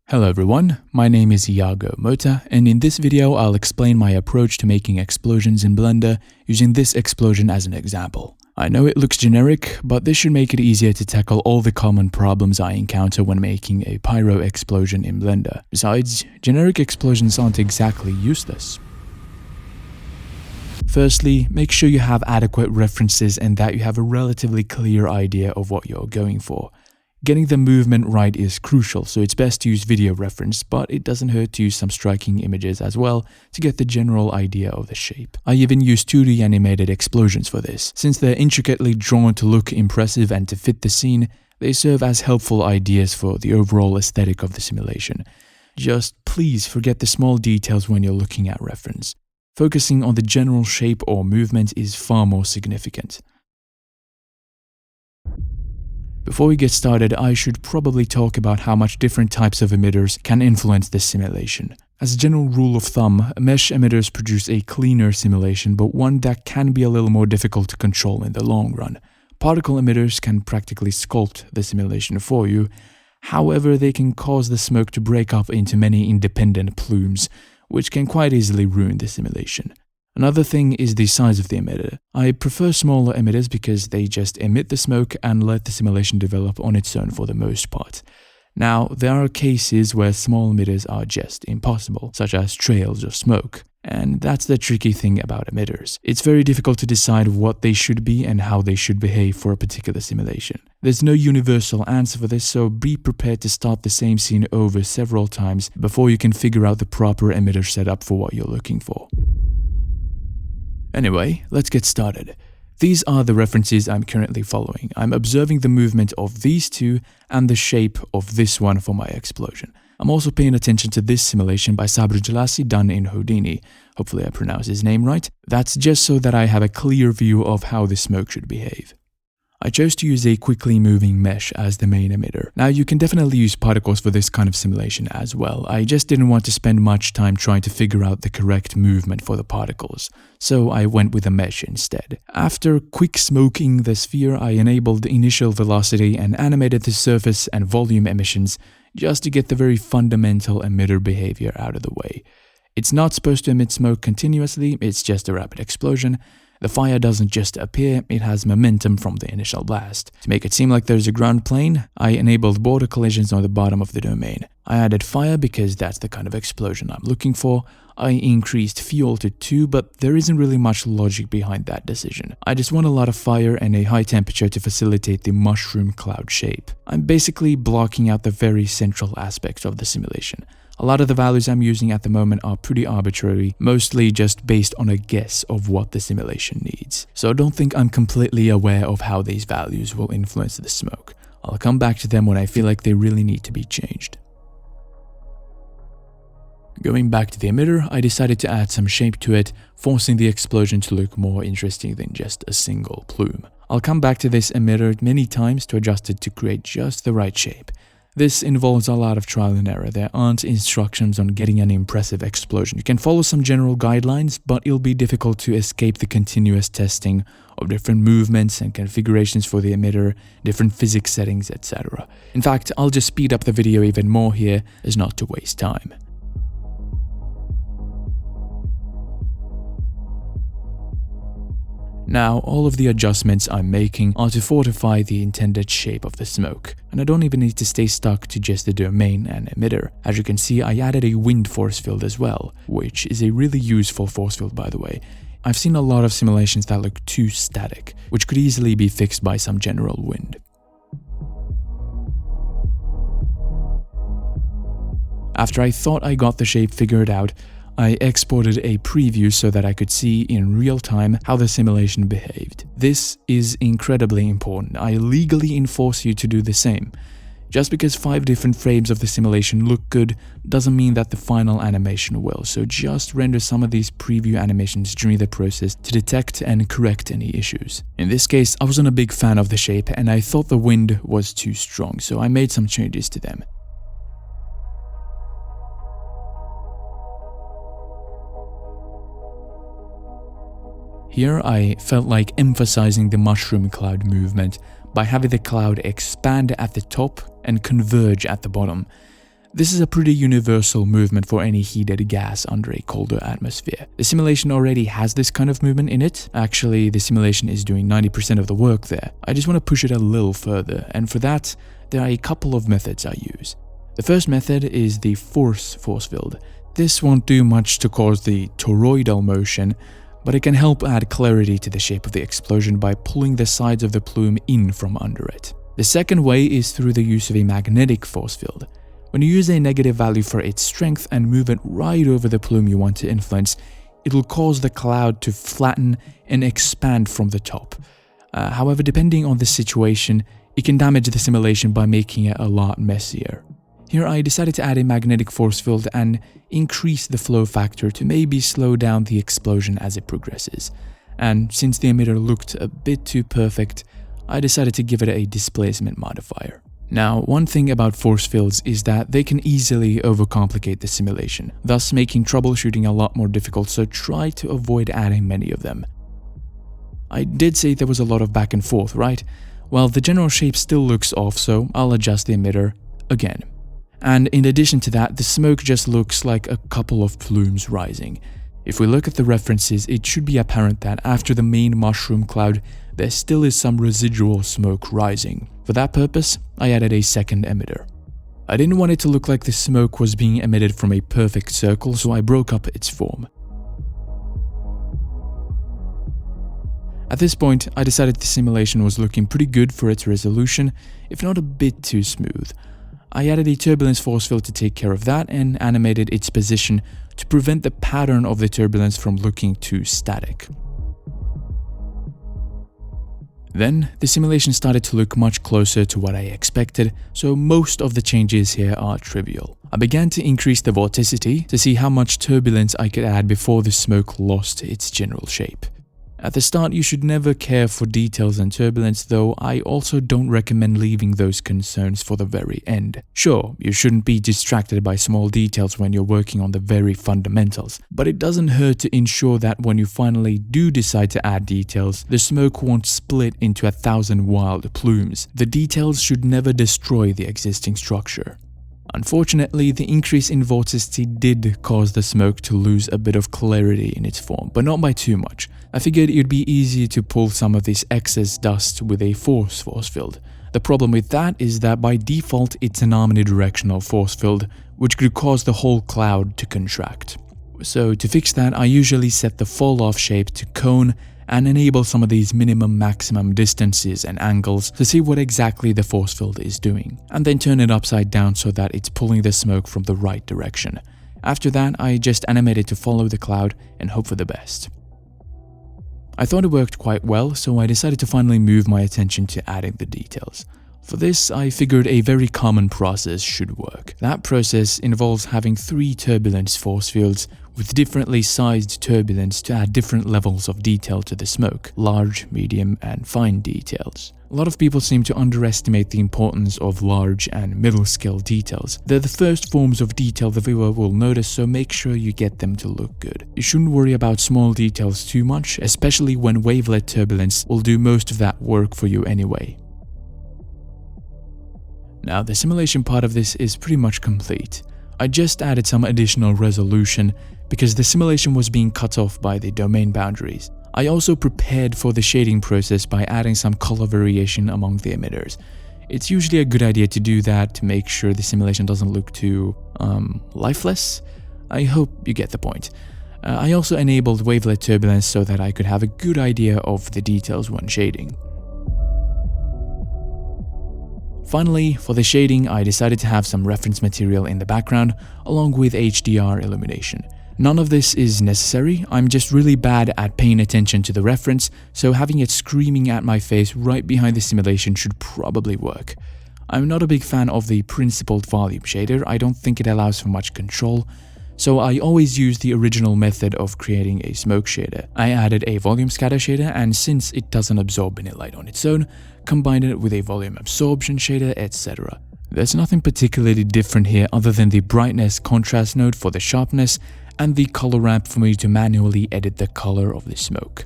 Hello everyone, my name is Iago Mota, and in this video I'll explain my approach to making explosions in Blender using this explosion as an example. I know it looks generic, but this should make it easier to tackle all the common problems I encounter when making a pyro explosion in Blender. Besides, generic explosions aren't exactly useless. Firstly, make sure you have adequate references and that you have a relatively clear idea of what you're going for. Getting the movement right is crucial, so it's best to use video reference, but it doesn't hurt to use some striking images as well to get the general idea of the shape. I even use 2D animated explosions for this. Since they're intricately drawn to look impressive and to fit the scene, they serve as helpful ideas for the overall aesthetic of the simulation. Just please forget the small details when you're looking at reference. Focusing on the general shape or movement is far more significant. Before we get started, I should probably talk about how much different types of emitters can influence this simulation. As a general rule of thumb, mesh emitters produce a cleaner simulation, but one that can be a little more difficult to control in the long run. Particle emitters can practically sculpt the simulation for you. However, they can cause the smoke to break up into many independent plumes, which can quite easily ruin the simulation. Another thing is the size of the emitter. I prefer smaller emitters because they just emit the smoke and let the simulation develop on its own for the most part. Now, there are cases where small emitters are just impossible, such as trails of smoke. And that's the tricky thing about emitters. It's very difficult to decide what they should be and how they should behave for a particular simulation. There's no universal answer for this, so be prepared to start the same scene over several times before you can figure out the proper emitter setup for what you're looking for. Anyway, let's get started. These are the references I'm currently following. I'm observing the movement of these two and the shape of this one for my explosion. I'm also paying attention to this simulation by Sabri Jalasi done in Houdini. Hopefully I pronounced his name right. That's just so that I have a clear view of how the smoke should behave. I chose to use a quickly moving mesh as the main emitter. Now you can definitely use particles for this kind of simulation as well. I just didn't want to spend much time trying to figure out the correct movement for the particles, so I went with a mesh instead. After quick smoking the sphere, I enabled initial velocity and animated the surface and volume emissions just to get the very fundamental emitter behavior out of the way. It's not supposed to emit smoke continuously, it's just a rapid explosion. The fire doesn't just appear, it has momentum from the initial blast. To make it seem like there's a ground plane, I enabled border collisions on the bottom of the domain. I added fire because that's the kind of explosion I'm looking for. I increased fuel to 2, but there isn't really much logic behind that decision. I just want a lot of fire and a high temperature to facilitate the mushroom cloud shape. I'm basically blocking out the very central aspects of the simulation. A lot of the values I'm using at the moment are pretty arbitrary, mostly just based on a guess of what the simulation needs. So don't think I'm completely aware of how these values will influence the smoke. I'll come back to them when I feel like they really need to be changed. Going back to the emitter, I decided to add some shape to it, forcing the explosion to look more interesting than just a single plume. I'll come back to this emitter many times to adjust it to create just the right shape. This involves a lot of trial and error. There aren't instructions on getting an impressive explosion. You can follow some general guidelines, but it'll be difficult to escape the continuous testing of different movements and configurations for the emitter, different physics settings, etc. In fact, I'll just speed up the video even more here as not to waste time. Now, all of the adjustments I'm making are to fortify the intended shape of the smoke, and I don't even need to stay stuck to just the domain and emitter. As you can see, I added a wind force field as well, which is a really useful force field by the way. I've seen a lot of simulations that look too static, which could easily be fixed by some general wind. After I thought I got the shape figured out, I exported a preview so that I could see in real time how the simulation behaved. This is incredibly important. I legally enforce you to do the same. Just because 5 different frames of the simulation look good doesn't mean that the final animation will, so just render some of these preview animations during the process to detect and correct any issues. In this case, I wasn't a big fan of the shape and I thought the wind was too strong, so I made some changes to them. Here I felt like emphasizing the mushroom cloud movement by having the cloud expand at the top and converge at the bottom. This is a pretty universal movement for any heated gas under a colder atmosphere. The simulation already has this kind of movement in it. Actually, the simulation is doing 90% of the work there. I just want to push it a little further, and for that, there are a couple of methods I use. The first method is the force field. This won't do much to cause the toroidal motion, but it can help add clarity to the shape of the explosion by pulling the sides of the plume in from under it. The second way is through the use of a magnetic force field. When you use a negative value for its strength and move it right over the plume you want to influence, it'll cause the cloud to flatten and expand from the top. However, depending on the situation, it can damage the simulation by making it a lot messier. Here I decided to add a magnetic force field and increase the flow factor to maybe slow down the explosion as it progresses. And since the emitter looked a bit too perfect, I decided to give it a displacement modifier. Now, one thing about force fields is that they can easily overcomplicate the simulation, thus making troubleshooting a lot more difficult, so try to avoid adding many of them. I did say there was a lot of back and forth, right? Well, the general shape still looks off, so I'll adjust the emitter again. And in addition to that, the smoke just looks like a couple of plumes rising. If we look at the references, it should be apparent that after the main mushroom cloud, there still is some residual smoke rising. For that purpose, I added a second emitter. I didn't want it to look like the smoke was being emitted from a perfect circle, so I broke up its form. At this point, I decided the simulation was looking pretty good for its resolution, if not a bit too smooth. I added a turbulence force field to take care of that and animated its position to prevent the pattern of the turbulence from looking too static. Then, the simulation started to look much closer to what I expected, so most of the changes here are trivial. I began to increase the vorticity to see how much turbulence I could add before the smoke lost its general shape. At the start, you should never care for details and turbulence, though I also don't recommend leaving those concerns for the very end. Sure, you shouldn't be distracted by small details when you're working on the very fundamentals, but it doesn't hurt to ensure that when you finally do decide to add details, the smoke won't split into 1,000 wild plumes. The details should never destroy the existing structure. Unfortunately, the increase in vorticity did cause the smoke to lose a bit of clarity in its form, but not by too much. I figured it'd be easier to pull some of this excess dust with a force field. The problem with that is that by default it's an omnidirectional force field, which could cause the whole cloud to contract. So to fix that, I usually set the fall-off shape to cone and enable some of these minimum-maximum distances and angles to see what exactly the force field is doing, and then turn it upside down so that it's pulling the smoke from the right direction. After that, I just animate it to follow the cloud and hope for the best. I thought it worked quite well, so I decided to finally move my attention to adding the details. For this, I figured a very common process should work. That process involves having 3 turbulence force fields with differently sized turbulence to add different levels of detail to the smoke, large, medium, and fine details. A lot of people seem to underestimate the importance of large and middle scale details. They're the first forms of detail the viewer will notice, so make sure you get them to look good. You shouldn't worry about small details too much, especially when wavelet turbulence will do most of that work for you anyway. Now, the simulation part of this is pretty much complete. I just added some additional resolution because the simulation was being cut off by the domain boundaries. I also prepared for the shading process by adding some color variation among the emitters. It's usually a good idea to do that to make sure the simulation doesn't look too, lifeless. I hope you get the point. I also enabled wavelet turbulence so that I could have a good idea of the details when shading. Finally, for the shading, I decided to have some reference material in the background along with HDR illumination. None of this is necessary, I'm just really bad at paying attention to the reference, so having it screaming at my face right behind the simulation should probably work. I'm not a big fan of the principled volume shader, I don't think it allows for much control, so I always use the original method of creating a smoke shader. I added a volume scatter shader, and since it doesn't absorb any light on its own, combined it with a volume absorption shader, etc. There's nothing particularly different here other than the brightness contrast node for the sharpness and the color ramp for me to manually edit the color of the smoke.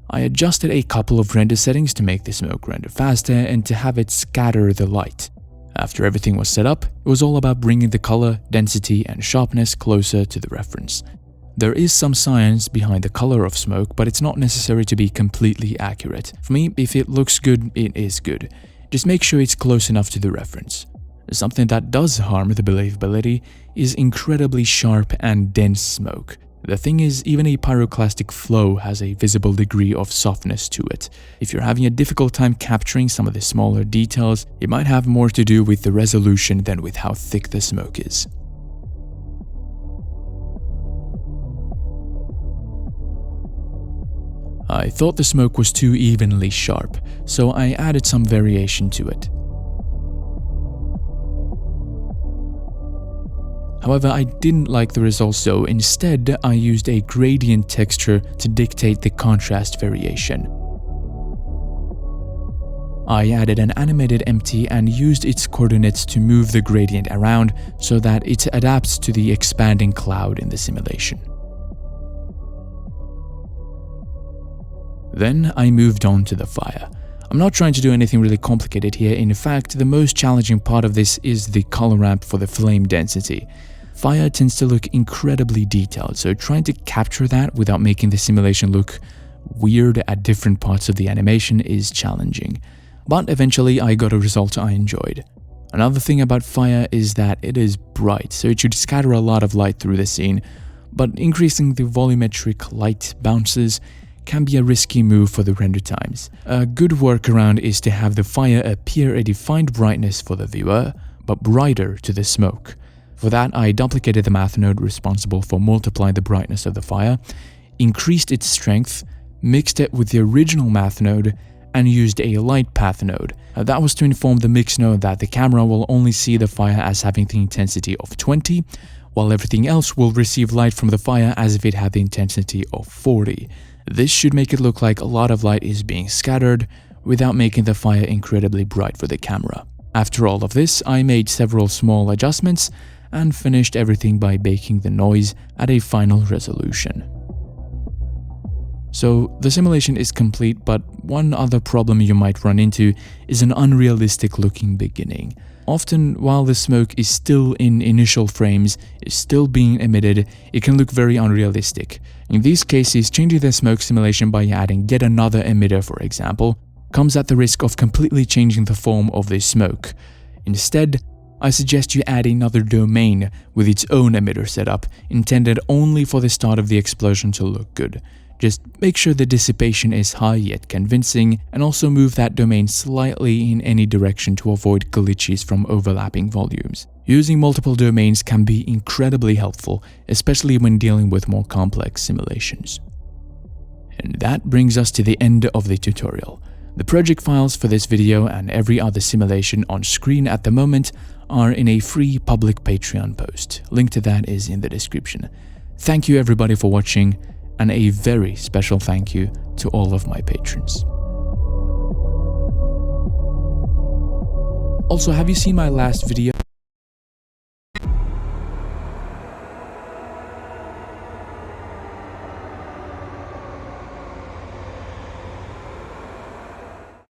I adjusted a couple of render settings to make the smoke render faster and to have it scatter the light. After everything was set up, it was all about bringing the color, density, and sharpness closer to the reference. There is some science behind the color of smoke, but it's not necessary to be completely accurate. For me, if it looks good, it is good. Just make sure it's close enough to the reference. Something that does harm the believability is incredibly sharp and dense smoke. The thing is, even a pyroclastic flow has a visible degree of softness to it. If you're having a difficult time capturing some of the smaller details, it might have more to do with the resolution than with how thick the smoke is. I thought the smoke was too evenly sharp, so I added some variation to it. However, I didn't like the results, so instead I used a gradient texture to dictate the contrast variation. I added an animated empty and used its coordinates to move the gradient around so that it adapts to the expanding cloud in the simulation. Then I moved on to the fire. I'm not trying to do anything really complicated here. In fact, the most challenging part of this is the color ramp for the flame density. Fire tends to look incredibly detailed, so trying to capture that without making the simulation look weird at different parts of the animation is challenging. But eventually I got a result I enjoyed. Another thing about fire is that it is bright, so it should scatter a lot of light through the scene, but increasing the volumetric light bounces can be a risky move for the render times. A good workaround is to have the fire appear a defined brightness for the viewer, but brighter to the smoke. For that, I duplicated the math node responsible for multiplying the brightness of the fire, increased its strength, mixed it with the original math node, and used a light path node. That was to inform the mix node that the camera will only see the fire as having the intensity of 20, while everything else will receive light from the fire as if it had the intensity of 40. This should make it look like a lot of light is being scattered without making the fire incredibly bright for the camera. After all of this, I made several small adjustments and finished everything by baking the noise at a final resolution. So the simulation is complete, but one other problem you might run into is an unrealistic looking beginning. Often, while the smoke is still in initial frames, is still being emitted, it can look very unrealistic. In these cases, changing the smoke simulation by adding yet another emitter, for example, comes at the risk of completely changing the form of the smoke. Instead, I suggest you add another domain with its own emitter setup, intended only for the start of the explosion to look good. Just make sure the dissipation is high yet convincing, and also move that domain slightly in any direction to avoid glitches from overlapping volumes. Using multiple domains can be incredibly helpful, especially when dealing with more complex simulations. And that brings us to the end of the tutorial. The project files for this video and every other simulation on screen at the moment are in a free public Patreon post. Link to that is in the description. Thank you everybody for watching, and a very special thank you to all of my patrons. Also, have you seen my last video?